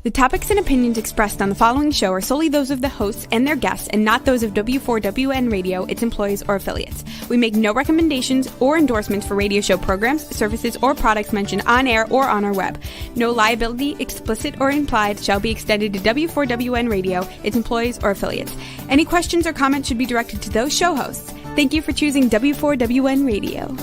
The topics and opinions expressed on the following show are solely those of the hosts and their guests and not those of W4WN Radio, its employees, or affiliates. We make no recommendations or endorsements for radio show programs, services, or products mentioned on air or on our web. No liability, explicit or implied, shall be extended to W4WN Radio, its employees, or affiliates. Any questions or comments should be directed to those show hosts. Thank you for choosing W4WN Radio.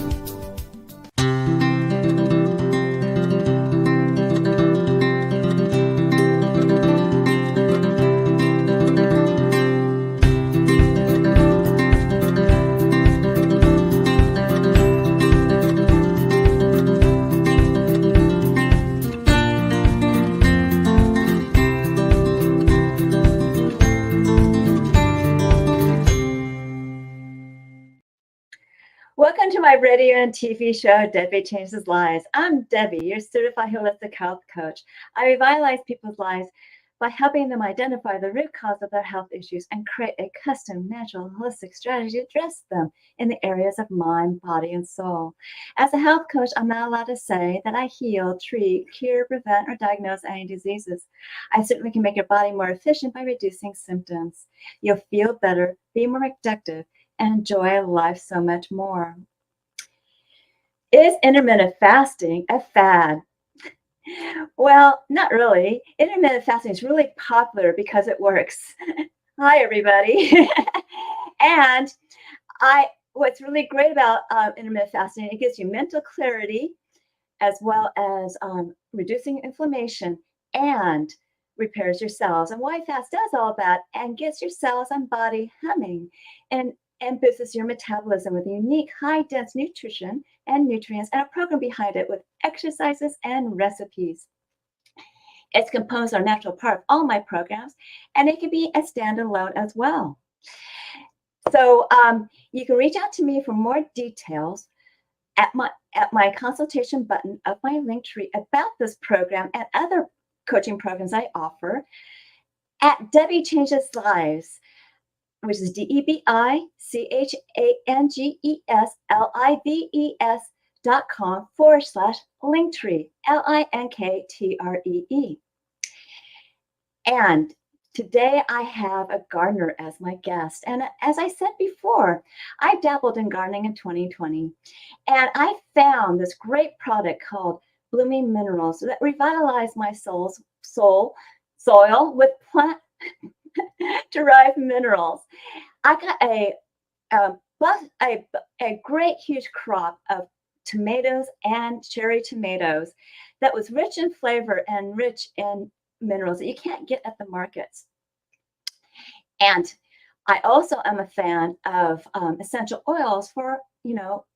Welcome to my radio and TV show, Debi Changes Lives. I'm Debi, your certified holistic health coach. I revitalize people's lives by helping them identify the root cause of their health issues and create a custom, natural, holistic strategy to address them in the areas of mind, body, and soul. As a health coach, I'm not allowed to say that I heal, treat, cure, prevent, or diagnose any diseases. I certainly can make your body more efficient by reducing symptoms. You'll feel better, be more productive, and enjoy life so much more. Is intermittent fasting a fad? Well, not really. Intermittent fasting is really popular because it works. Hi, everybody. And what's really great about intermittent fasting, it gives you mental clarity as well as reducing inflammation and repairs your cells. And why fast does all that and gets your cells and body humming and boosts your metabolism with unique high-dense nutrition and nutrients and a program behind it with exercises and recipes. Its components are a natural part of all my programs, and it can be a standalone as well. So you can reach out to me for more details at my consultation button of my link tree about this program and other coaching programs I offer at Debi Changes Lives, which is DebiChangesLives.com/linktree, LINKTREE. And today I have a gardener as my guest. And as I said before, I dabbled in gardening in 2020. And I found this great product called Blooming Minerals that revitalized my soil with plant derived minerals. I got a great huge crop of tomatoes and cherry tomatoes that was rich in flavor and rich in minerals that you can't get at the markets. And I also am a fan of essential oils for,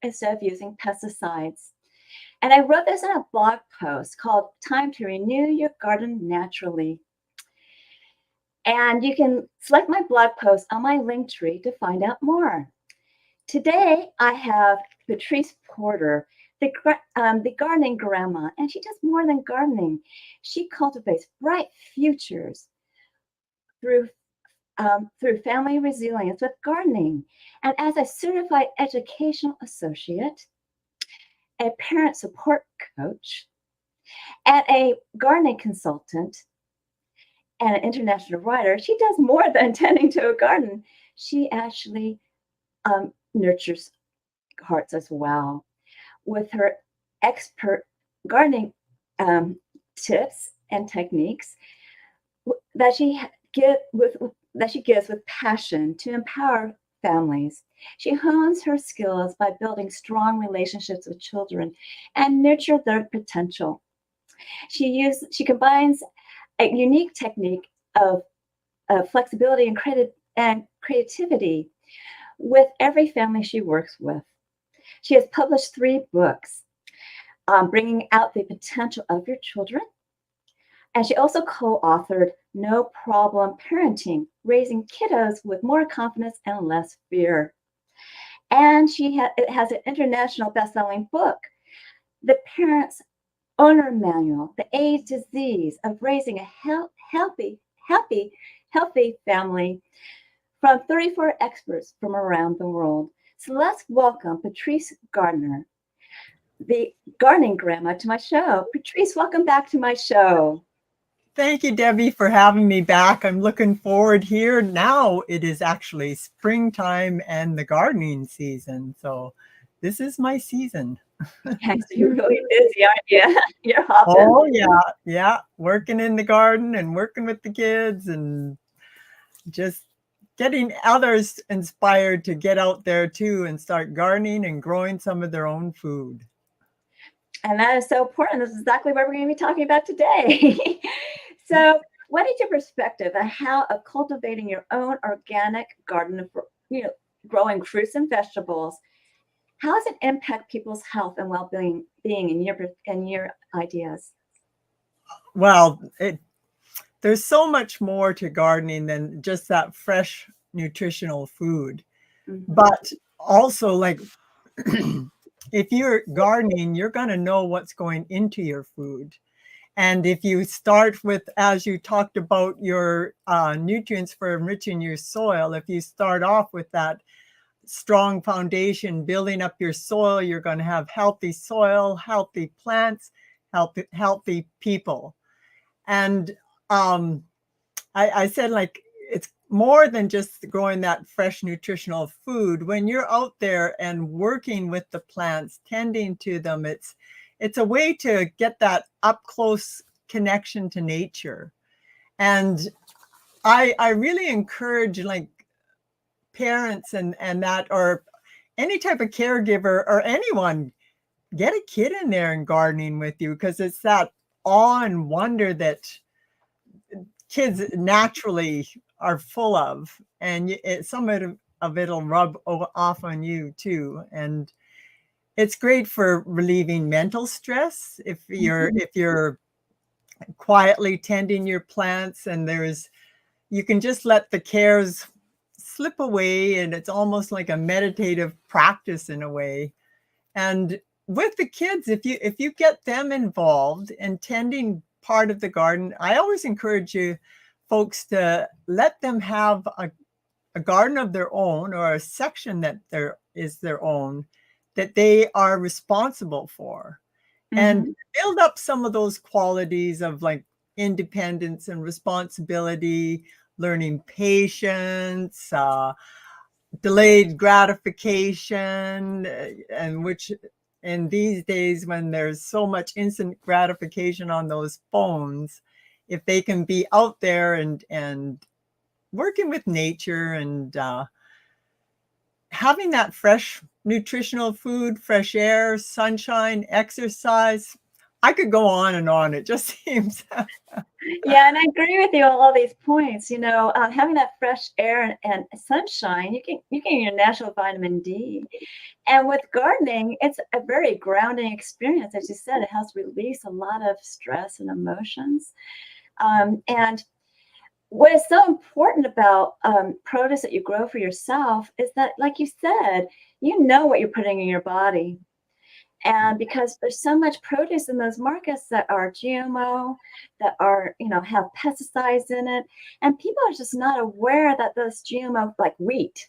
instead of using pesticides. And I wrote this in a blog post called Time to Renew Your Garden Naturally. And you can select my blog post on my link tree to find out more. Today, I have Patrice Porter, the gardening grandma, and she does more than gardening. She cultivates bright futures through family resilience with gardening. And as a certified educational associate, a parent support coach, and a gardening consultant, and an international writer, she does more than tending to a garden. She actually nurtures hearts as well with her expert gardening tips and techniques that she gives with passion to empower families. She hones her skills by building strong relationships with children and nurture their potential. She combines a unique technique of flexibility and creativity with every family she works with. She has published 3 books, bringing out the potential of your children. And she also co-authored No Problem Parenting, Raising Kiddos with More Confidence and Less Fear. And it has an international best-selling book, The Parent's Owner Manual, The Age Disease of Raising a Healthy Family, from 34 experts from around the world. So let's welcome Patrice Gardner, the gardening grandma, to my show. Patrice, welcome back to my show. Thank you, Debbie, for having me back. I'm looking forward here. Now it is actually springtime and the gardening season. So this is my season. Okay, so you're really busy, aren't you? You're hopping. Oh, yeah. Yeah. Working in the garden and working with the kids and just getting others inspired to get out there too and start gardening and growing some of their own food. And that is so important. This is exactly what we're going to be talking about today. So, what is your perspective on how of cultivating your own organic garden of, growing fruits and vegetables? How does it impact people's health and well-being in your ideas? Well, there's so much more to gardening than just that fresh nutritional food. Mm-hmm. But also, like, if you're gardening, you're going to know what's going into your food. And if you start with, as you talked about, your nutrients for enriching your soil, if you start off with that strong foundation, building up your soil, you're going to have healthy soil, healthy plants, healthy people. And I said, like, it's more than just growing that fresh nutritional food. When you're out there and working with the plants, tending to them, it's a way to get that up close connection to nature. And I really encourage, like, parents and that, or any type of caregiver or anyone, get a kid in there and gardening with you, because it's that awe and wonder that kids naturally are full of, and some of it'll rub off on you too. And it's great for relieving mental stress if you're quietly tending your plants, and you can just let the cares slip away, and it's almost like a meditative practice in a way. And with the kids, if you get them involved in tending part of the garden, I always encourage you folks to let them have a garden of their own, or a section that is their own, that they are responsible for, and build up some of those qualities of, like, independence and responsibility, learning patience, delayed gratification, and which in these days when there's so much instant gratification on those phones, if they can be out there and working with nature and having that fresh nutritional food, fresh air, sunshine, exercise. I could go on and on. It just seems. Yeah, and I agree with you on all these points. Having that fresh air and sunshine, you get your natural vitamin D. And with gardening, it's a very grounding experience. As you said, it helps release a lot of stress and emotions. And what is so important about produce that you grow for yourself is that, like you said, you know what you're putting in your body. And because there's so much produce in those markets that are GMO, that are, have pesticides in it, and people are just not aware that those GMO, like wheat,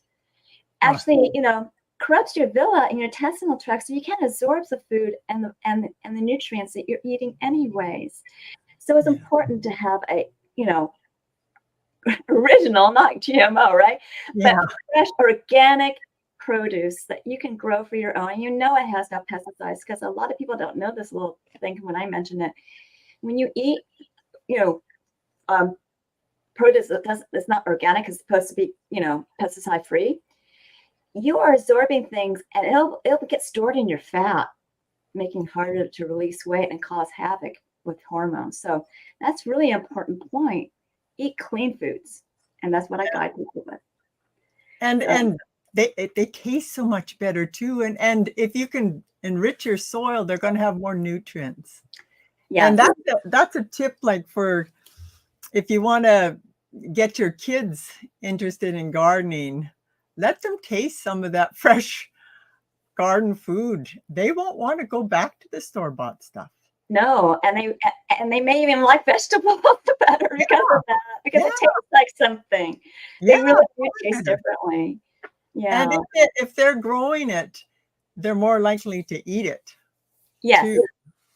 actually, corrupts your villi and your intestinal tract, so you can't absorb the food and the nutrients that you're eating anyways. So it's important to have a, original, not GMO, right? Yeah. But fresh, organic produce that you can grow for your own. And it has no pesticides, because a lot of people don't know this little thing when I mention it. When you eat, produce that's not organic, is supposed to be, pesticide free, you are absorbing things, and it'll get stored in your fat, making it harder to release weight and cause havoc with hormones. So that's really an important point. Eat clean foods, and that's what I guide people with. And they taste so much better too. And if you can enrich your soil, they're going to have more nutrients. Yeah. And that's a tip, like, for if you want to get your kids interested in gardening, let them taste some of that fresh garden food. They won't want to go back to the store-bought stuff. No, and they may even like vegetables better because of that, because it tastes like something. They really do taste differently. Yeah. And if they're growing it, they're more likely to eat it. Yes. Too.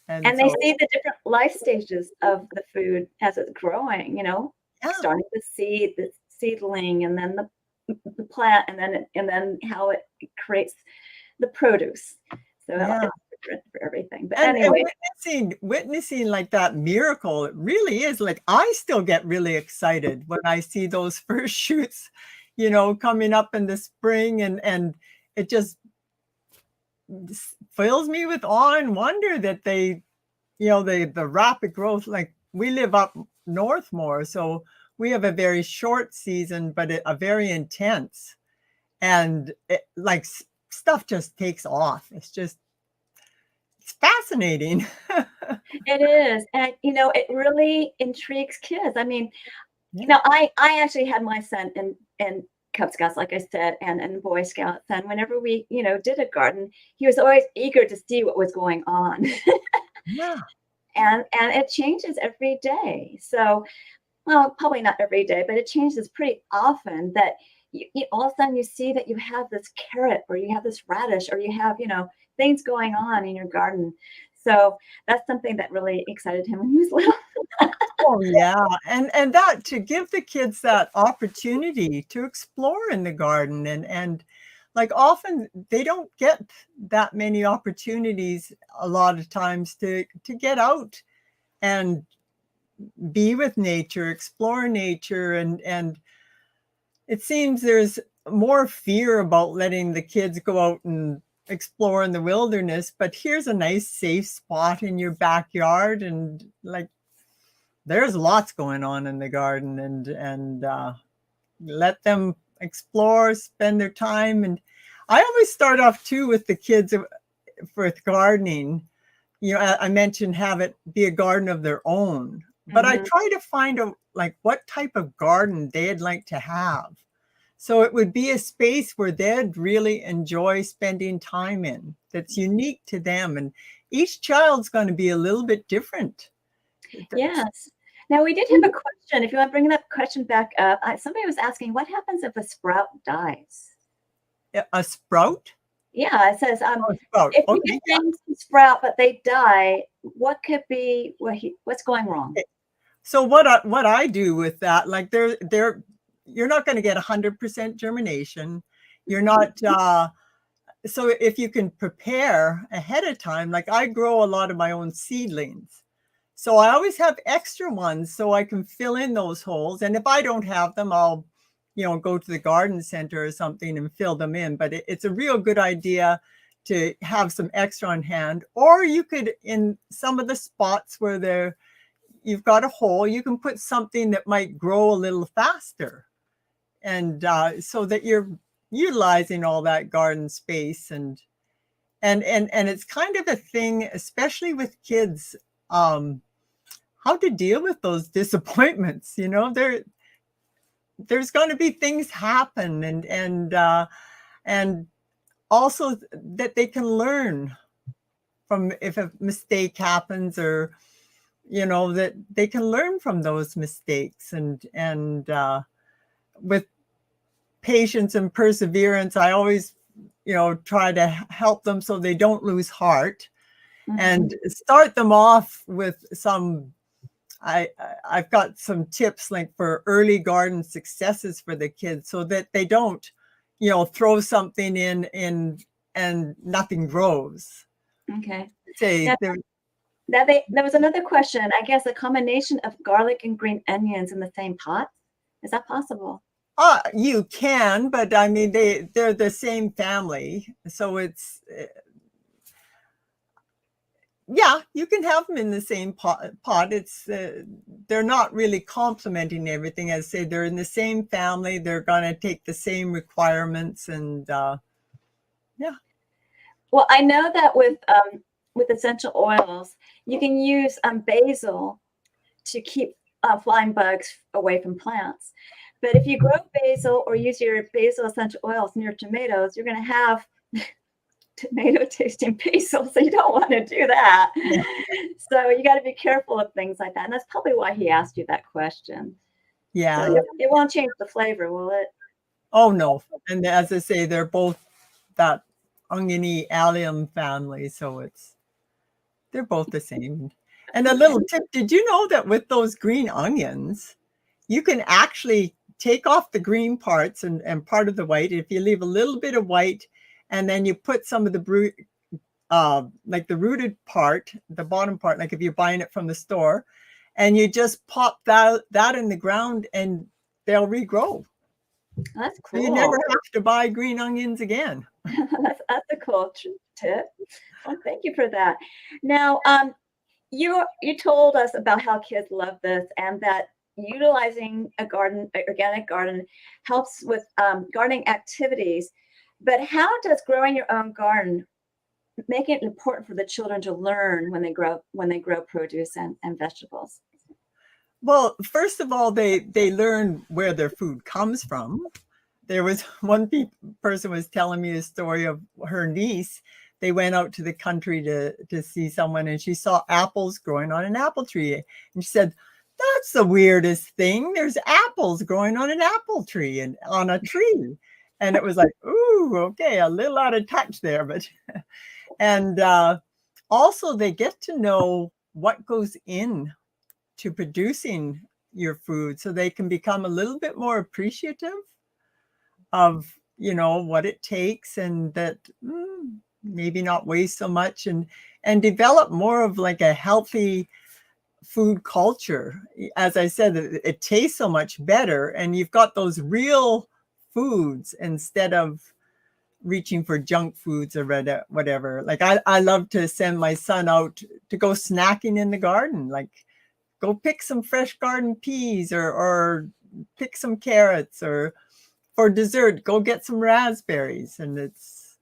And they see the different life stages of the food as it's growing, yeah, starting with the seedling, and then the plant, and then how it creates the produce. So yeah. it's different for everything. But And anyway, witnessing like that miracle, it really is like I still get really excited when I see those first shoots, coming up in the spring, and it just fills me with awe and wonder that the rapid growth. Like we live up north more, so we have a very short season, but a very intense, and stuff just takes off. It's fascinating. it is, and it really intrigues kids. I mean, Yeah. I actually had my son in Cub Scouts, like I said, and Boy Scouts, and whenever we did a garden, he was always eager to see what was going on. Yeah. And it changes every day. So, well, probably not every day, but it changes pretty often, that all of a sudden you see that you have this carrot, or you have this radish, or you have, things going on in your garden. So that's something that really excited him when he was little. Oh, yeah, and that to give the kids that opportunity to explore in the garden, and like often they don't get that many opportunities a lot of times to get out and be with nature, explore nature, and it seems there's more fear about letting the kids go out and explore in the wilderness, but here's a nice safe spot in your backyard, and like there's lots going on in the garden, and let them explore, spend their time. And I always start off too with the kids with gardening. I mentioned have it be a garden of their own, but I try to find out like what type of garden they'd like to have. So it would be a space where they'd really enjoy spending time in, that's unique to them. And each child's going to be a little bit different. Yes. Now, we did have a question. If you want to bring that question back up, somebody was asking, what happens if a sprout dies? A sprout? Yeah, it says, Oh, sprout. if you Okay, get things to sprout, but they die, what could be what's going wrong? yeah. So what I do with that, like you're not going to get 100% germination. You're not so if you can prepare ahead of time, like I grow a lot of my own seedlings. So I always have extra ones so I can fill in those holes. And if I don't have them, I'll, go to the garden center or something and fill them in. But it's a real good idea to have some extra on hand. Or you could, in some of the spots where you've got a hole, you can put something that might grow a little faster. And so that you're utilizing all that garden space, and it's kind of a thing, especially with kids, how to deal with those disappointments. There's going to be things happen, and also that they can learn from if a mistake happens, or that they can learn from those mistakes, and with patience and perseverance, I always try to help them so they don't lose heart, and start them off with some I've got some tips like for early garden successes for the kids, so that they don't throw something in and nothing grows. Okay. Say There was another question. I guess a combination of garlic and green onions in the same pot. Is that possible? You can, but I mean they're the same family, so it's yeah, you can have them in the same pot. It's they're not really complementing everything. As I say, they're in the same family. They're going to take the same requirements, and yeah. Well, I know that with essential oils, you can use basil to keep flying bugs away from plants. But if you grow basil or use your basil essential oils near tomatoes, you're going to have tomato tasting basil, so you don't want to do that. Yeah. So you got to be careful of things like that, and that's probably why he asked you that question. Yeah. So it won't change the flavor, will it? Oh no. And as I say, they're both that oniony allium family, so it's they're both the same. And a little tip, did you know that with those green onions, you can actually take off the green parts and part of the white. If you leave a little bit of white and then you put some of the like the rooted part, the bottom part, like if you're buying it from the store, and you just pop that in the ground and they'll regrow. That's So you cool. never have to buy green onions again. That's a cool tip. Well, thank you for that. Now, you told us about how kids love this and that utilizing a garden, an organic garden, helps with gardening activities. But how does growing your own garden make it important for the children to learn when they grow produce and vegetables? Well, first of all, they learn where their food comes from. There was one person was telling me a story of her niece. They went out to the country to see someone, and she saw apples growing on an apple tree. And she said, "That's the weirdest thing. There's apples growing on an apple tree and on a tree." And it was like, ooh, okay, a little out of touch there. But and also they get to know what goes in to producing your food, so they can become a little bit more appreciative of, you know, what it takes, and that maybe not waste so much, and develop more of like a healthy food culture. As I said, it tastes so much better, and you've got those real foods instead of reaching for junk foods or whatever. Like I love to send my son out to go snacking in the garden, like go pick some fresh garden peas or pick some carrots, or for dessert, go get some raspberries. And it's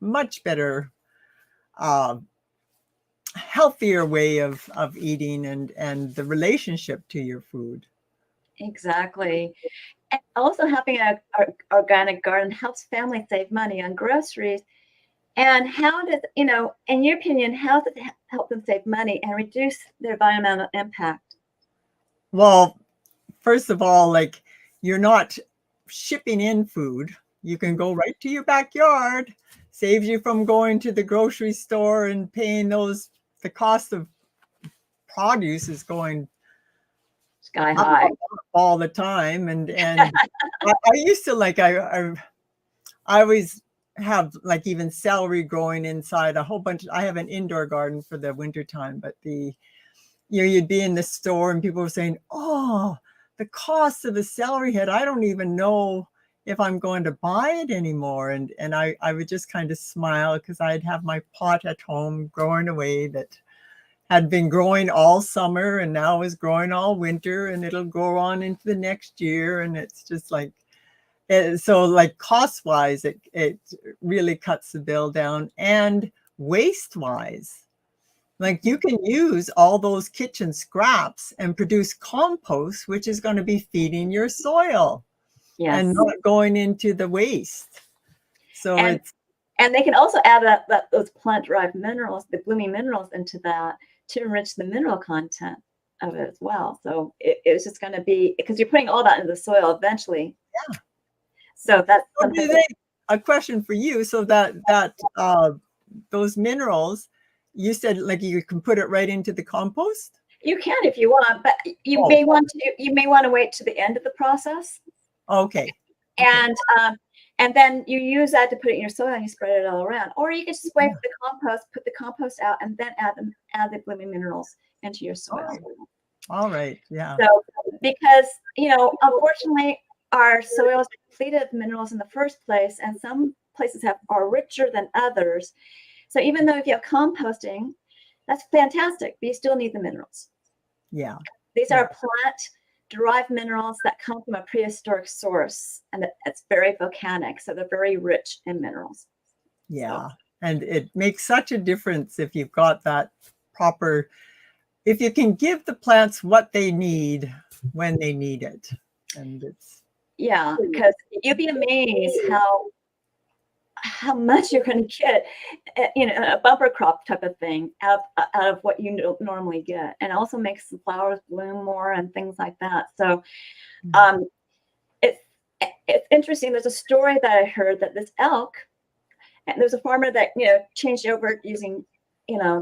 much better, healthier way of eating and the relationship to your food. Exactly. And also having an organic garden helps families save money on groceries. And how does, in your opinion, how does it help them save money and reduce their environmental impact? Well, first of all, like, you're not shipping in food. You can go right to your backyard. Saves you from going to the grocery store and paying the cost of produce is going sky high all the time. And I used to, like, I always have like even celery growing inside a whole bunch. I have an indoor garden for the winter time, but you'd be in the store and people were saying, "Oh, the cost of a celery head, I don't even know if I'm going to buy it anymore." And I would just kind of smile, because I'd have my pot at home growing away that had been growing all summer and now is growing all winter, and it'll go on into the next year. And it's just like, so like cost wise, it really cuts the bill down. And waste wise, like, you can use all those kitchen scraps and produce compost, which is going to be feeding your soil. Yes. And not going into the waste. So and they can also add those plant-derived minerals, the blooming minerals, into that to enrich the mineral content of it as well. So it's just going to be, because you're putting all that into the soil eventually. Yeah. So that's something. A question for you. So that those minerals, you said, like, you can put it right into the compost? You can if you want, but you may want to wait to the end of the process. Okay. And then you use that to put it in your soil and you spread it all around. Or you can just wait for the compost, put the compost out, and then add the blooming minerals into your soil. All right. Yeah. So because, unfortunately, our soils are depleted of minerals in the first place, and some places are richer than others. So even though if you have composting, that's fantastic, but you still need the minerals. Yeah. These are plant-derived minerals that come from a prehistoric source, and it's very volcanic, so they're very rich in minerals. Yeah. So. And it makes such a difference if you've got that proper, if you can give the plants what they need when they need it. And it's... Yeah, because you'll be amazed how much you're going to get, a bumper crop type of thing out of what you normally get, and also makes the flowers bloom more and things like that. So it's interesting. There's a story that I heard that this elk, and there's a farmer that changed over using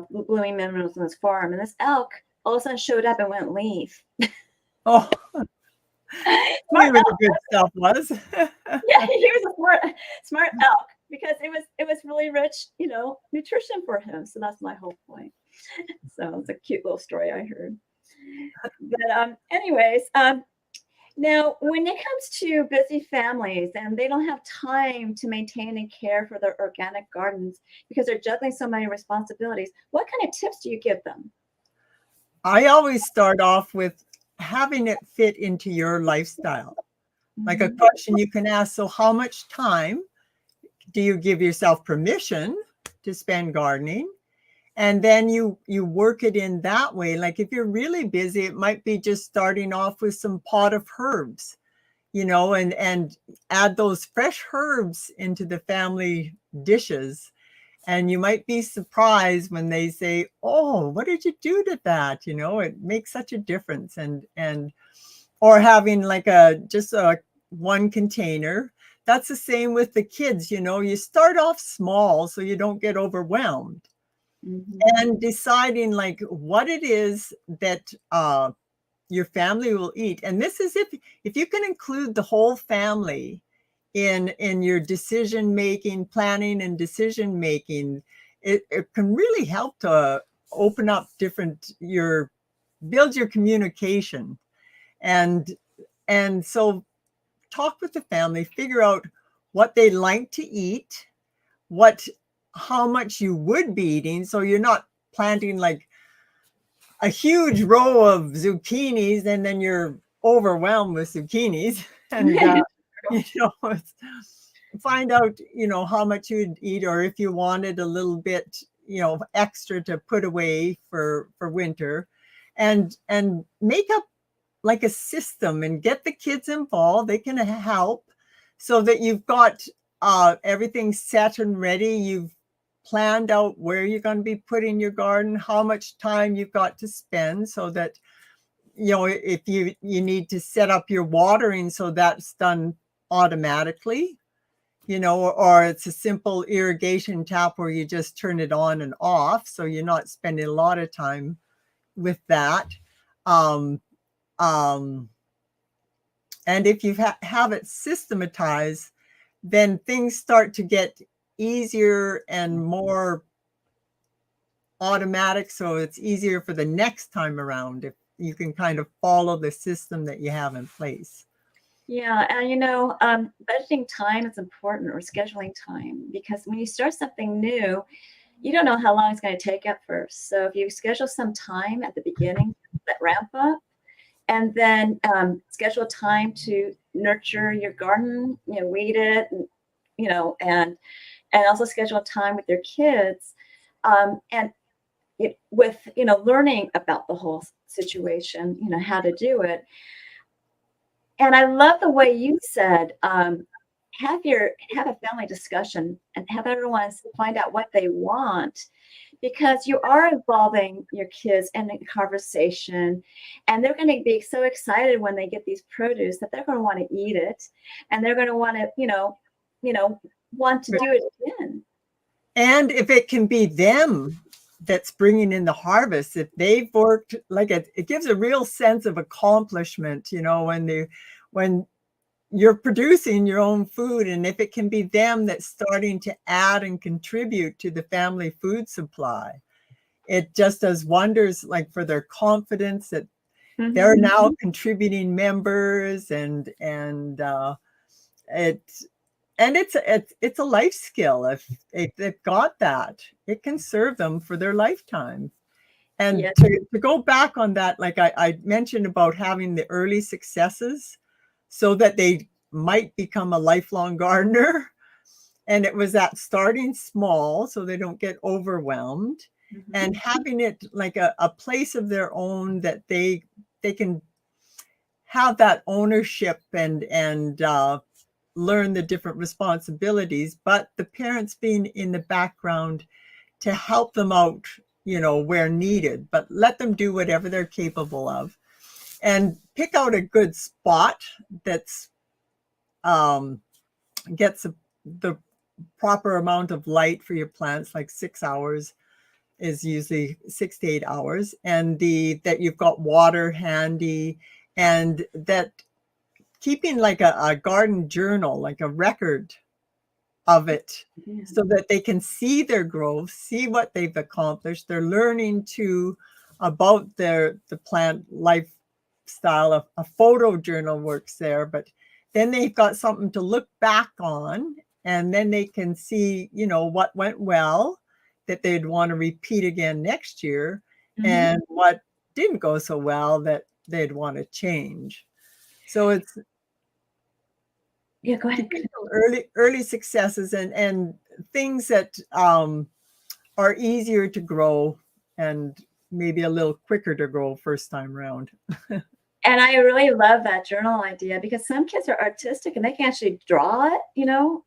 blooming minerals on his farm. And this elk all of a sudden showed up and wouldn't leave. Oh, Smart where the elk. good stuff was. Yeah, he was a smart elk because it was really rich, nutrition for him. So that's my whole point. So it's a cute little story I heard. But anyways, now when it comes to busy families and they don't have time to maintain and care for their organic gardens because they're juggling so many responsibilities, what kind of tips do you give them? I always start off with having it fit into your lifestyle. Like a question you can ask, so how much time do you give yourself permission to spend gardening? And then you work it in that way. Like if you're really busy, it might be just starting off with some pot of herbs, and add those fresh herbs into the family dishes. And you might be surprised when they say, "Oh, what did you do to that?" It makes such a difference. Or having like just a one container. That's the same with the kids. You start off small so you don't get overwhelmed. And deciding like what it is that your family will eat. And this is if you can include the whole family in your decision making, planning and decision making, it can really help to open up build your communication. And so talk with the family, figure out what they like to eat, how much you would be eating. So you're not planting like a huge row of zucchinis and then you're overwhelmed with zucchinis. And find out how much you'd eat, or if you wanted a little bit extra to put away for winter, and make up like a system and get the kids involved. They can help so that you've got everything set and ready. You've planned out where you're going to be putting your garden, how much time you've got to spend, so that if you need to set up your watering, so that's done automatically, or it's a simple irrigation tap where you just turn it on and off, so you're not spending a lot of time with that. And if you have it systematized, then things start to get easier and more automatic, so it's easier for the next time around if you can kind of follow the system that you have in place. Yeah, and budgeting time is important, or scheduling time, because when you start something new, you don't know how long it's going to take at first. So if you schedule some time at the beginning, that ramp up, and then schedule time to nurture your garden, weed it, and also schedule time with your kids, and with learning about the whole situation, how to do it. And I love the way you said, have a family discussion and have everyone find out what they want, because you are involving your kids in a conversation, and they're going to be so excited when they get these produce that they're going to want to eat it, and they're going to want to, want to do it again. And if it can be them that's bringing in the harvest, if they've worked, like it gives a real sense of accomplishment, when you're producing your own food, and if it can be them that's starting to add and contribute to the family food supply, it just does wonders, like for their confidence that they're now contributing members, and it's a life skill. If they've got that, it can serve them for their lifetime. And Yes. to go back on that, like I mentioned about having the early successes so that they might become a lifelong gardener. And it was that starting small so they don't get overwhelmed, and having it like a place of their own that they can have that ownership and learn the different responsibilities, but the parents being in the background to help them out, where needed, but let them do whatever they're capable of, and pick out a good spot that's gets the proper amount of light for your plants, like 6 hours is usually 6 to 8 hours, and that you've got water handy, and that keeping like a garden journal, like a record of it, Yeah. so that they can see their growth, see what they've accomplished. They're learning about the plant lifestyle. A photo journal works there, but then they've got something to look back on, and then they can see, what went well that they'd want to repeat again next year, and what didn't go so well that they'd want to change. So it's Go ahead. early successes and things that are easier to grow and maybe a little quicker to grow first time round. And I really love that journal idea, because some kids are artistic and they can actually draw it,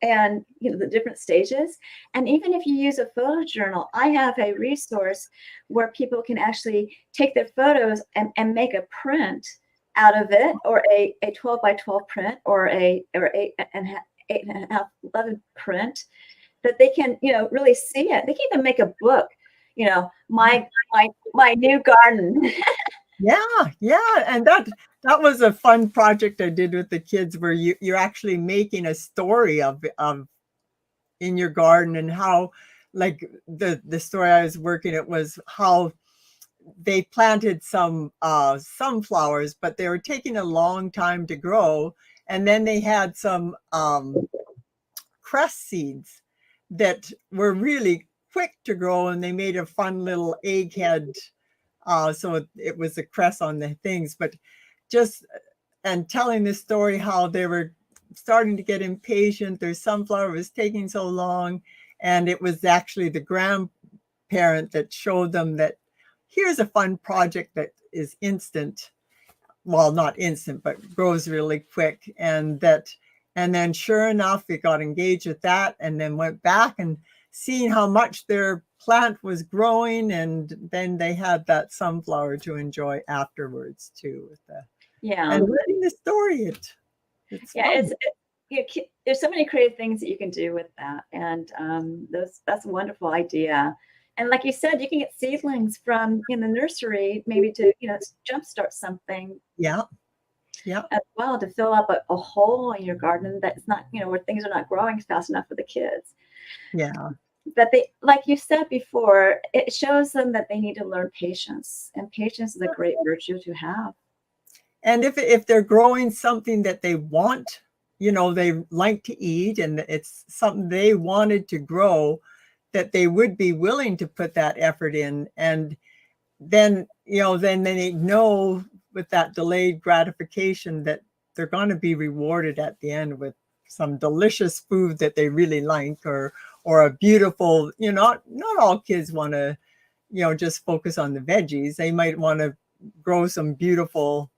and the different stages. And even if you use a photo journal, I have a resource where people can actually take their photos and make a print out of it, or a 12 by 12 print, or eight and a half 11 print, that they can really see it. They can even make a book, my new garden. Yeah, and that was a fun project I did with the kids, where you're actually making a story of in your garden, and how, like, the story I was working, it was how they planted some sunflowers, but they were taking a long time to grow, and then they had some cress seeds that were really quick to grow, and they made a fun little egghead. So it was a cress on the things, but and telling the story how they were starting to get impatient. Their sunflower was taking so long, and it was actually the grandparent that showed them that here's a fun project that is instant. Well, not instant, but grows really quick. And then sure enough, they got engaged with that, and then went back and seeing how much their plant was growing, and then they had that sunflower to enjoy afterwards too. And reading the story, it's fun. There's so many creative things that you can do with that, and that's a wonderful idea. And like you said, you can get seedlings from in the nursery, maybe to jumpstart something. Yeah. As well, to fill up a hole in your garden that's not where things are not growing fast enough for the kids. Yeah. But they, like you said before, it shows them that they need to learn patience, and patience is a great virtue to have. And if they're growing something that they want, they like to eat, and it's something they wanted to grow, that they would be willing to put that effort in. And then, then they know with that delayed gratification that they're going to be rewarded at the end with some delicious food that they really like, or a beautiful, not all kids want to, just focus on the veggies. They might want to grow some beautiful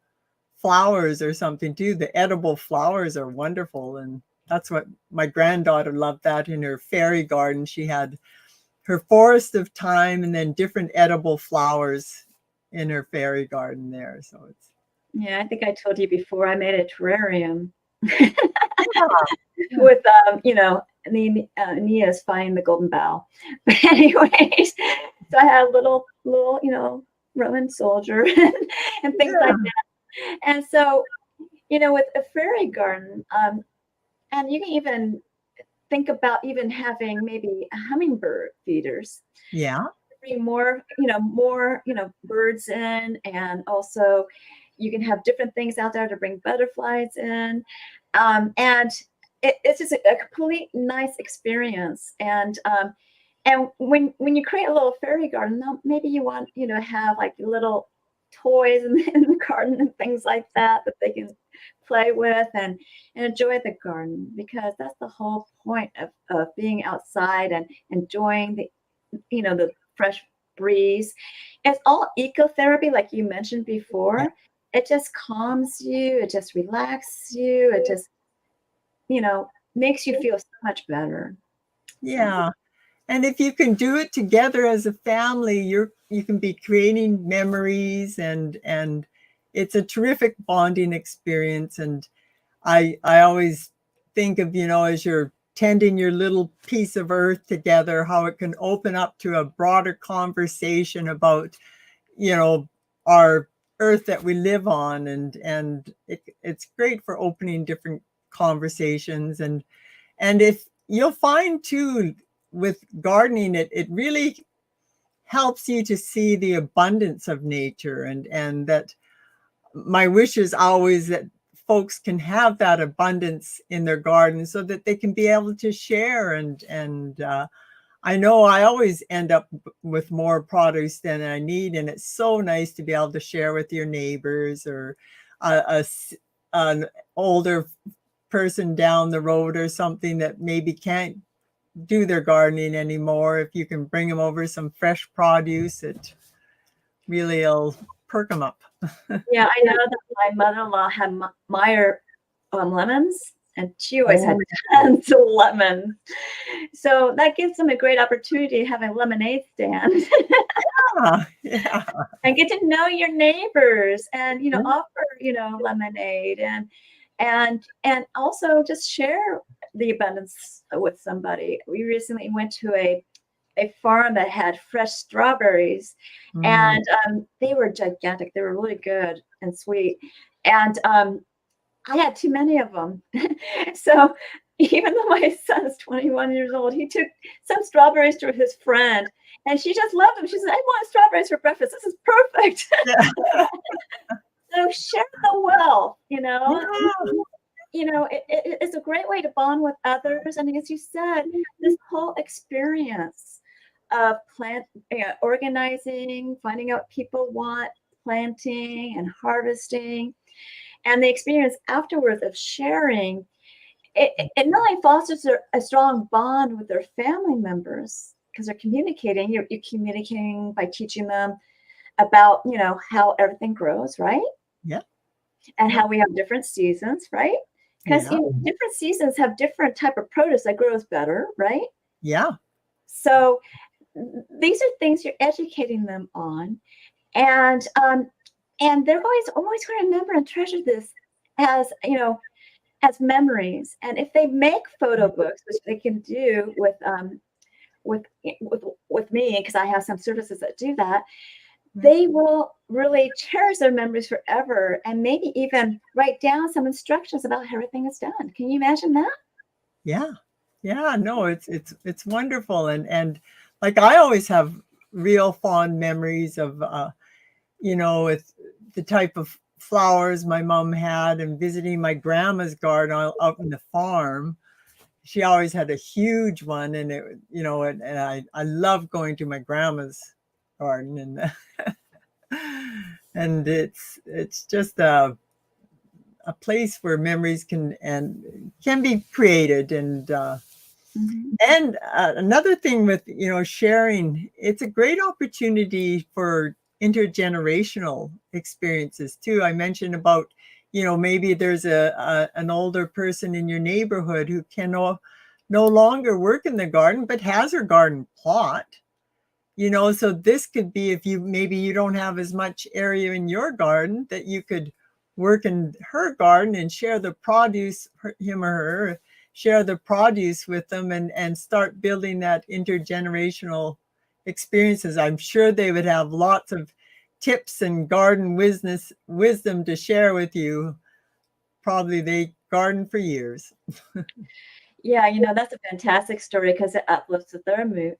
flowers or something too. The edible flowers are wonderful. And that's what my granddaughter loved, that in her fairy garden. She had her forest of thyme and then different edible flowers in her fairy garden there. So it's. Yeah, I think I told you before, I made a terrarium with, Nia's finding the golden bough. But anyways, so I had a little, Roman soldier and things like that. And so, with a fairy garden, and you can even think about even having maybe hummingbird feeders. Yeah. Bring more birds in, and also you can have different things out there to bring butterflies in, and it's just a complete nice experience. And when you create a little fairy garden, maybe you want to have like little toys in the garden and things like that they can play with and enjoy the garden, because that's the whole point of being outside and enjoying the fresh breeze. It's all ecotherapy, like you mentioned before. Yeah. It just calms you, it just relaxes you, it just makes you feel so much better. Yeah. And if you can do it together as a family, you can be creating memories, and it's a terrific bonding experience. And I always think of, as you're tending your little piece of earth together, how it can open up to a broader conversation about, our earth that we live on. And it's great for opening different conversations. And if you'll find too, with gardening, it really helps you to see the abundance of nature, and that my wish is always that folks can have that abundance in their garden so that they can be able to share. And I know I always end up with more produce than I need, and it's so nice to be able to share with your neighbors or an older person down the road or something that maybe can't do their gardening anymore. If you can bring them over some fresh produce, it really will perk them up. Yeah, I know that my mother-in-law had Meyer lemons, and she always had tons of lemons. So that gives them a great opportunity to have a lemonade stand. Yeah. And get to know your neighbors, and offer lemonade, and also just share the abundance with somebody. We recently went to a farm that had fresh strawberries, and they were gigantic. They were really good and sweet, and I had too many of them. So even though my son is 21 years old, he took some strawberries to his friend, and she just loved them. She said, "I want strawberries for breakfast. This is perfect." Yeah. So share the wealth, Yeah. It's a great way to bond with others. And as you said, this whole experience of organizing, finding out what people want, planting and harvesting, and the experience afterwards of sharing, it not only fosters a strong bond with their family members, because they're communicating. You're communicating by teaching them about, how everything grows, right? Yeah. And how we have different seasons, right? Because different seasons have different type of produce that grows better, right? Yeah. So these are things you're educating them on, and they're always going to remember and treasure this as as memories. And if they make photo books, which they can do with me, because I have some services that do that, they will really cherish their memories forever, and maybe even write down some instructions about how everything is done. Can you imagine that? Yeah. No, it's wonderful. And like, I always have real fond memories of with the type of flowers my mom had, and visiting my grandma's garden out in the farm. She always had a huge one, and I love going to my grandma's garden, and it's just a place where memories can be created. And another thing with sharing, it's a great opportunity for intergenerational experiences too. I mentioned about maybe there's an older person in your neighborhood who can no longer work in the garden but has her garden plot. So this could be, if you don't have as much area in your garden, that you could work in her garden and share the produce, him or her, share the produce with them, and start building that intergenerational experiences. I'm sure they would have lots of tips and garden wisdom to share with you. Probably they garden for years. Yeah, that's a fantastic story, because it uplifts their mood,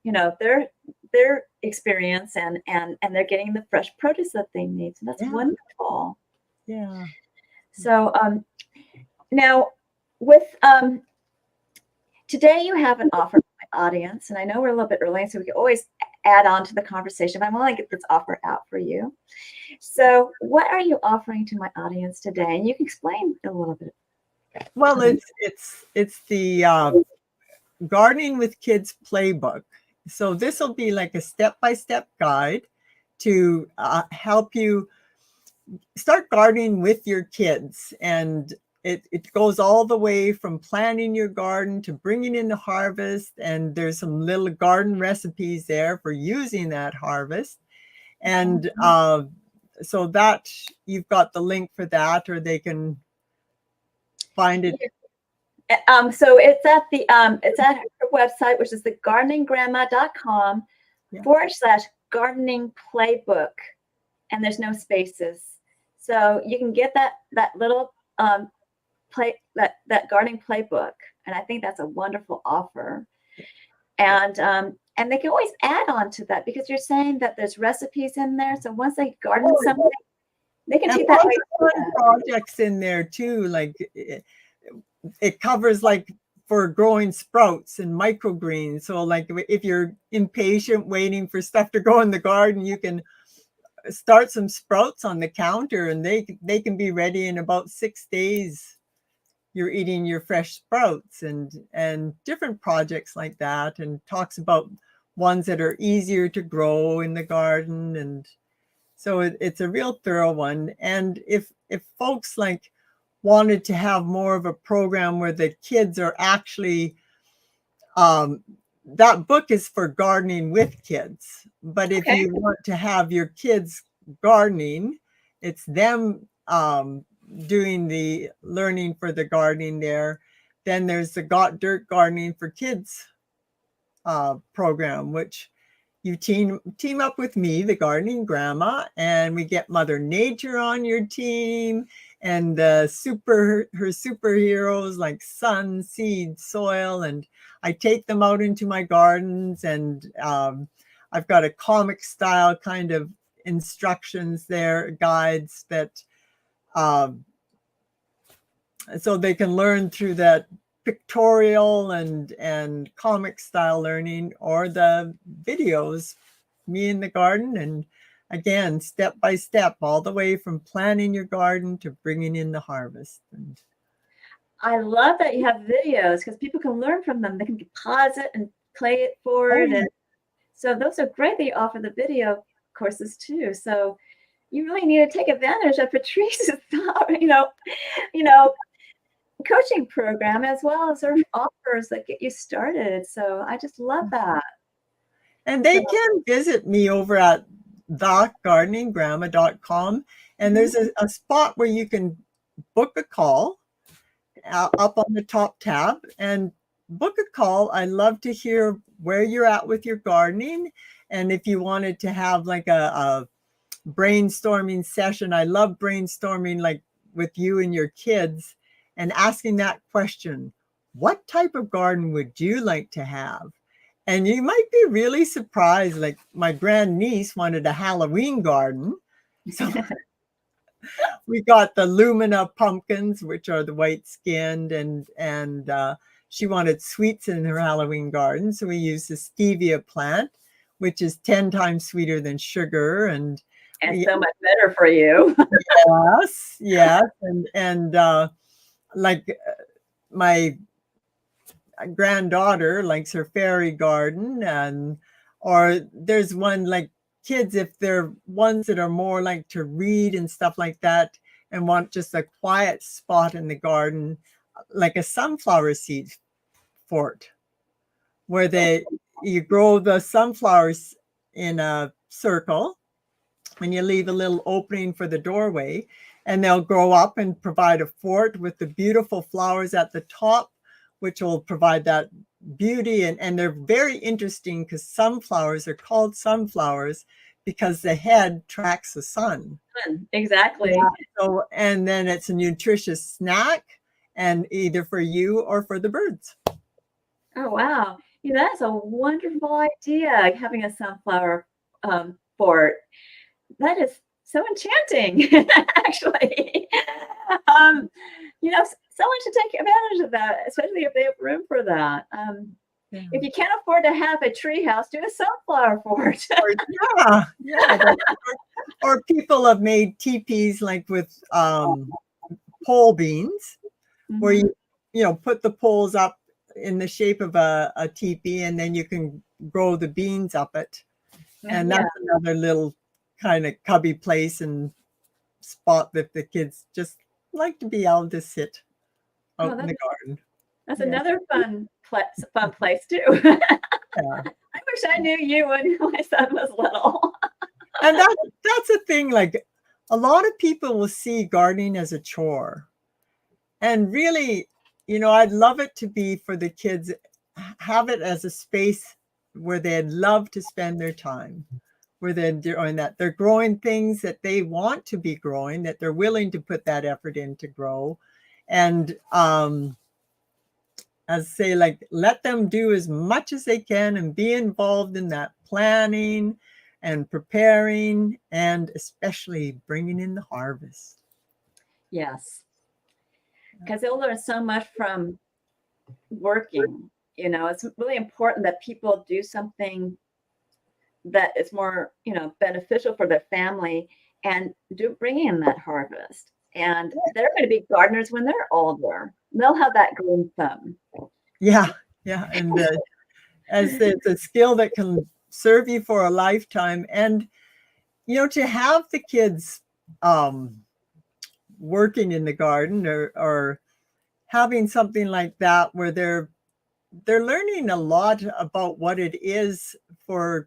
their experience, and they're getting the fresh produce that they need. So that's wonderful. Yeah. So now with today you have an offer for my audience, and I know we're a little bit early, so we can always add on to the conversation, but I want to get this offer out for you. So what are you offering to my audience today? And you can explain a little bit. Well, it's the Gardening with Kids playbook. So this will be like a step-by-step guide to help you start gardening with your kids. And it goes all the way from planning your garden to bringing in the harvest. And there's some little garden recipes there for using that harvest. And so that you've got the link for that, or they can find it. So it's at her website, which is thegardeninggrandma.com /gardening playbook, and there's no spaces. So you can get that little that gardening playbook, and I think that's a wonderful offer. And they can always add on to that, because you're saying that there's recipes in there. So once they garden something, they can take that projects in there too. Like it covers like for growing sprouts and microgreens. So like if you're impatient waiting for stuff to grow in the garden, you can start some sprouts on the counter, and they can be ready in about 6 days. You're eating your fresh sprouts, and different projects like that, and talks about ones that are easier to grow in the garden. And so it's a real thorough one. And if folks like wanted to have more of a program where the kids are actually, that book is for gardening with kids. But if you want to have your kids gardening, it's them doing the learning for the gardening there. Then there's the Got Dirt Gardening for Kids program, which you team up with me, the gardening grandma, and we get Mother Nature on your team, and her superheroes like sun, seed, soil, and I take them out into my gardens, and I've got a comic style kind of instructions there, guides that so they can learn through that pictorial and comic style learning, or the videos, me in the garden, and again, step by step, all the way from planting your garden to bringing in the harvest. And I love that you have videos, because people can learn from them. They can pause it and play it forward. And so those are great that you offer the video courses too. So you really need to take advantage of Patrice's, coaching program, as well as her offers that get you started. So I just love that. And they can visit me over at thegardeninggrandma.com, and there's a spot where you can book a call up on the top tab, and book a call. I love to hear where you're at with your gardening, and if you wanted to have like a brainstorming session, I love brainstorming like with you and your kids, and asking that question, what type of garden would you like to have? And you might be really surprised. Like my grandniece wanted a Halloween garden. So we got the Lumina pumpkins, which are the white skinned, and she wanted sweets in her Halloween garden. So we used the stevia plant, which is 10 times sweeter than sugar. And so much better for you. Yes. And like my granddaughter likes her fairy garden, or there's one like kids, if they're ones that are more like to read and stuff like that and want just a quiet spot in the garden, like a sunflower seed fort, where you grow the sunflowers in a circle and you leave a little opening for the doorway, and they'll grow up and provide a fort with the beautiful flowers at the top, which will provide that beauty. And they're very interesting, because sunflowers are called sunflowers because the head tracks the sun. Exactly. Yeah. So, and then it's a nutritious snack, and either for you or for the birds. Oh, wow. That's a wonderful idea, having a sunflower fort. That is so enchanting, actually. Someone should take advantage of that, especially if they have room for that. If you can't afford to have a tree house, do a sunflower fort. Or people have made teepees like with pole beans, where you put the poles up in the shape of a teepee, and then you can grow the beans up it. And that's another little kind of cubby place and spot that the kids just like to be able to sit out in the garden. That's another fun place too. I wish I knew you when my son was little. And that's a thing. Like a lot of people will see gardening as a chore, and really I'd love it to be for the kids, have it as a space where they'd love to spend their time, where they're doing that. They're growing things that they want to be growing, that they're willing to put that effort in to grow. And as I say, like, let them do as much as they can and be involved in that planning and preparing, and especially bringing in the harvest. Yes, because they'll learn so much from working. It's really important that people do something that is more, beneficial for their family and bring in that harvest. And they're going to be gardeners when they're older. They'll have that green thumb. Yeah, yeah. And as it's a skill that can serve you for a lifetime. And, to have the kids working in the garden, or having something like that where they're learning a lot about what it is to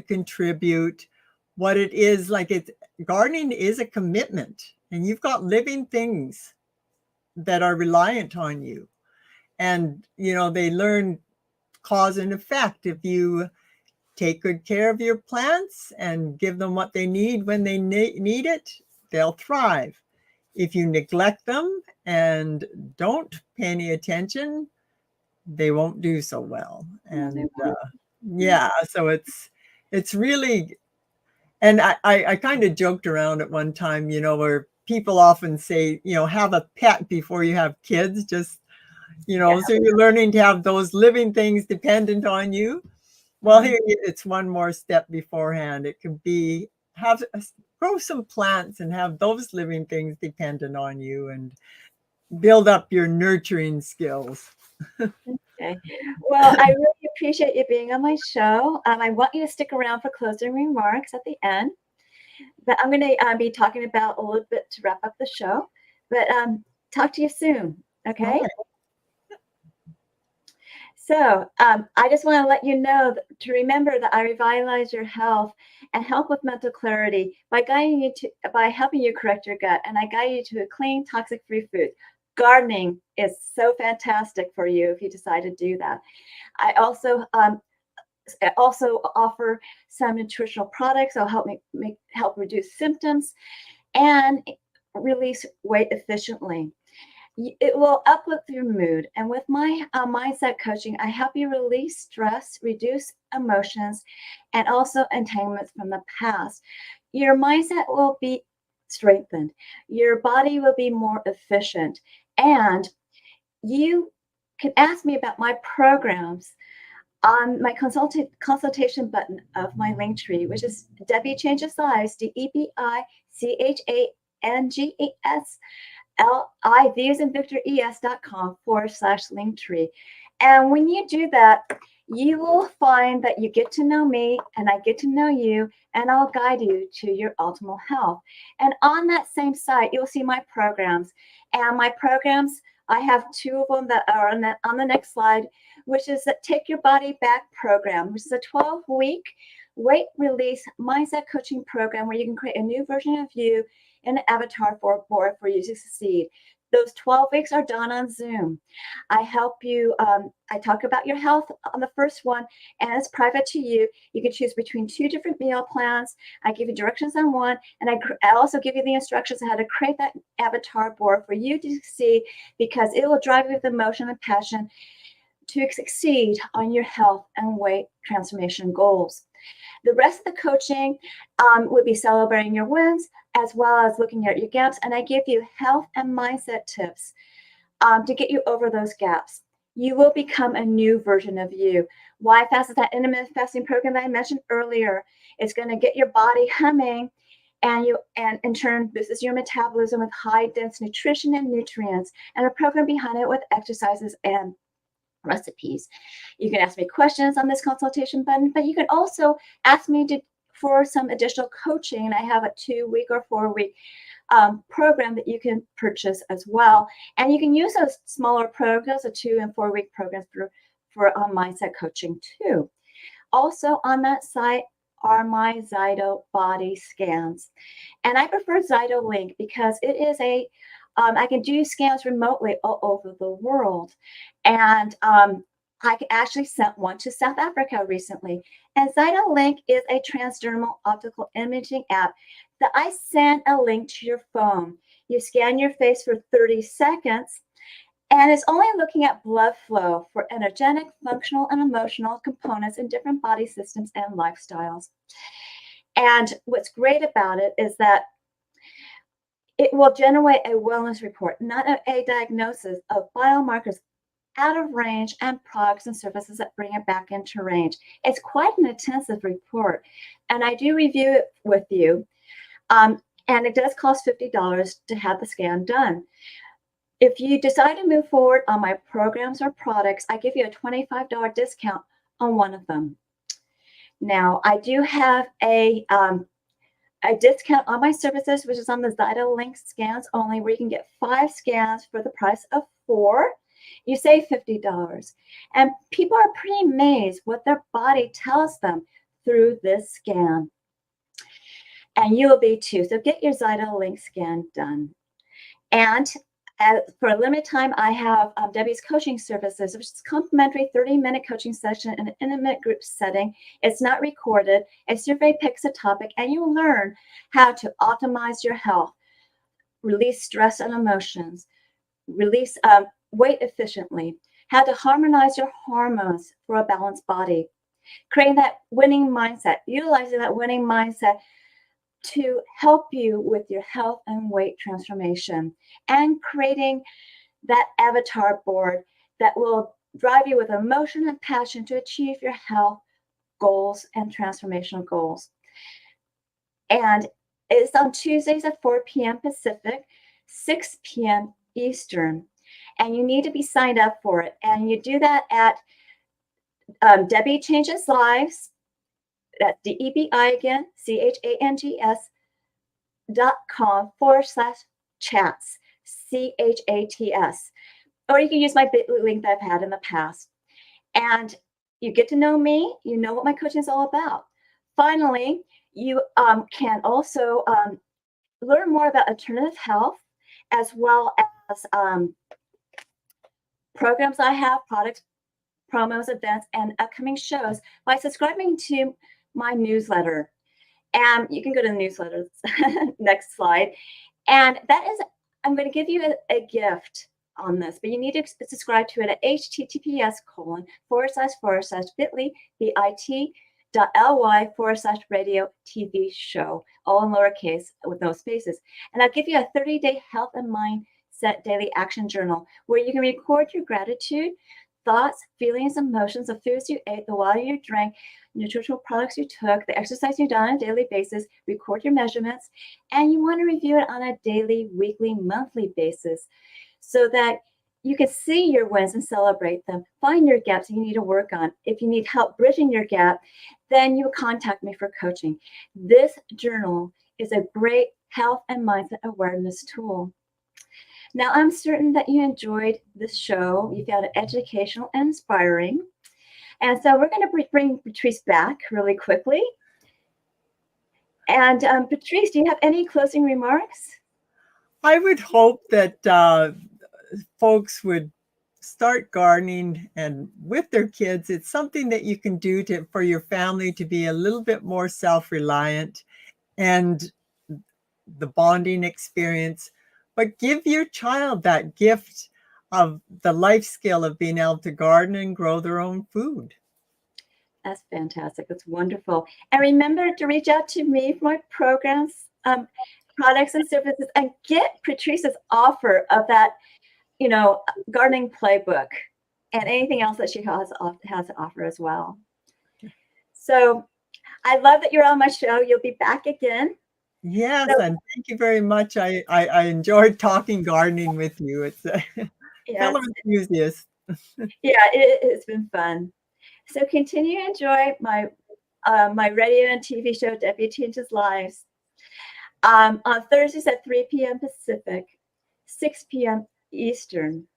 contribute, what it is like. Gardening is a commitment, and you've got living things that are reliant on you. And, they learn cause and effect. If you take good care of your plants and give them what they need when they need it, they'll thrive. If you neglect them and don't pay any attention, they won't do so well. And yeah, so it's really, and I kind of joked around at one time, where people often say, have a pet before you have kids, just, so you're learning to have those living things dependent on you. Well, here it's one more step beforehand. It could be grow some plants and have those living things dependent on you, and build up your nurturing skills. Okay. Well, I really appreciate you being on my show. I want you to stick around for closing remarks at the end. But I'm going to be talking about a little bit to wrap up the show. But talk to you soon. Okay. Okay. So I just want to let you know to remember that I revitalize your health and help with mental clarity by helping you correct your gut, and I guide you to a clean, toxic-free food. Gardening is so fantastic for you if you decide to do that. I also offer some nutritional products that'll help reduce symptoms and release weight efficiently. It will uplift your mood. And with my mindset coaching, I help you release stress, reduce emotions, and also entanglements from the past. Your mindset will be strengthened. Your body will be more efficient. And you can ask me about my programs on my consultation button of my link tree, which is Debbie Changes Lives, DebiChangesLives. LIVesandVictorES.com/linktree. And when you do that, you will find that you get to know me and I get to know you, and I'll guide you to your optimal health. And on that same site, you'll see my programs. And my programs, I have two of them that are on the next slide, which is the Take Your Body Back program, which is a 12-week weight release mindset coaching program where you can create a new version of you in an avatar board for you to succeed. Those 12 weeks are done on Zoom. I help you. I talk about your health on the first one, and it's private to you. You can choose between two different meal plans. I give you directions on one, and I also give you the instructions on how to create that avatar board for you to succeed, because it will drive you with emotion and passion to succeed on your health and weight transformation goals. The rest of the coaching would be celebrating your wins as well as looking at your gaps. And I give you health and mindset tips to get you over those gaps. You will become a new version of you. Why Fast is that intermittent fasting program that I mentioned earlier. It's going to get your body humming, and in turn, this is your metabolism with high dense nutrition and nutrients, and a program behind it with exercises and recipes. You can ask me questions on this consultation button, but you can also ask me for some additional coaching. I have a 2-week or 4-week program that you can purchase as well. And you can use those smaller programs, a 2 and 4-week programs for mindset coaching too. Also on that site are my Zyto body scans. And I prefer Zyto Link because it is a I can do scans remotely all over the world. And I actually sent one to South Africa recently. And ZytoLink is a transdermal optical imaging app that I send a link to your phone. You scan your face for 30 seconds, and it's only looking at blood flow for energetic, functional, and emotional components in different body systems and lifestyles. And what's great about it is that it will generate a wellness report, not a diagnosis of biomarkers out of range and products and services that bring it back into range. It's quite an intensive report, and I do review it with you. And it does cost $50 to have the scan done. If you decide to move forward on my programs or products, I give you a $25 discount on one of them. Now, I do have a discount on my services, which is on the ZytoLink scans only, where you can get 5 scans for the price of 4. You save $50. And people are pretty amazed what their body tells them through this scan. And you will be too. So get your ZytoLink scan done. And for a limited time, I have Debi's coaching services, which is a complimentary 30-minute coaching session in an intimate group setting. It's not recorded. A survey picks a topic, and you learn how to optimize your health, release stress and emotions, release weight efficiently, how to harmonize your hormones for a balanced body, creating that winning mindset, utilizing that winning mindset to help you with your health and weight transformation, and creating that avatar board that will drive you with emotion and passion to achieve your health goals and transformational goals. And it's on Tuesdays at 4 p.m. Pacific, 6 p.m. Eastern. And you need to be signed up for it. And you do that at Debi Changes Lives. That's DEBI again, CHANGES.com/chats, CHATS. Or you can use my Bitly link that I've had in the past. And you get to know me, you know what my coaching is all about. Finally, you can also learn more about alternative health, as well as programs I have, products, promos, events, and upcoming shows by subscribing to my newsletter. And you can go to the newsletter, next slide. And that is, I'm going to give you a gift on this, but you need to subscribe to it at https://bit.ly/radio TV show, all in lowercase with no spaces. And I'll give you a 30-day health and mindset daily action journal where you can record your gratitude, thoughts, feelings, emotions, the foods you ate, the water you drank, nutritional products you took, the exercise you've done on a daily basis, record your measurements, and you want to review it on a daily, weekly, monthly basis so that you can see your wins and celebrate them. Find your gaps you need to work on. If you need help bridging your gap, then you contact me for coaching. This journal is a great health and mindset awareness tool. Now, I'm certain that you enjoyed this show. You found it educational and inspiring. And so we're going to bring Patrice back really quickly. And Patrice, do you have any closing remarks? I would hope that folks would start gardening, and with their kids, it's something that you can do for your family to be a little bit more self-reliant and the bonding experience, but give your child that gift of the life skill of being able to garden and grow their own food. That's fantastic. That's wonderful. And remember to reach out to me for my programs, products and services, and get Patrice's offer of that, gardening playbook and anything else that she has to offer as well. So I love that you're on my show. You'll be back again. Yes, and thank you very much. I enjoyed talking gardening with you. It's fellow enthusiast. Yeah, it's been fun. So continue to enjoy my my radio and TV show, Debi Changes Lives, on Thursdays at 3 p.m. Pacific, 6 p.m. Eastern,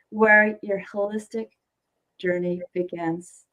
where your holistic journey begins.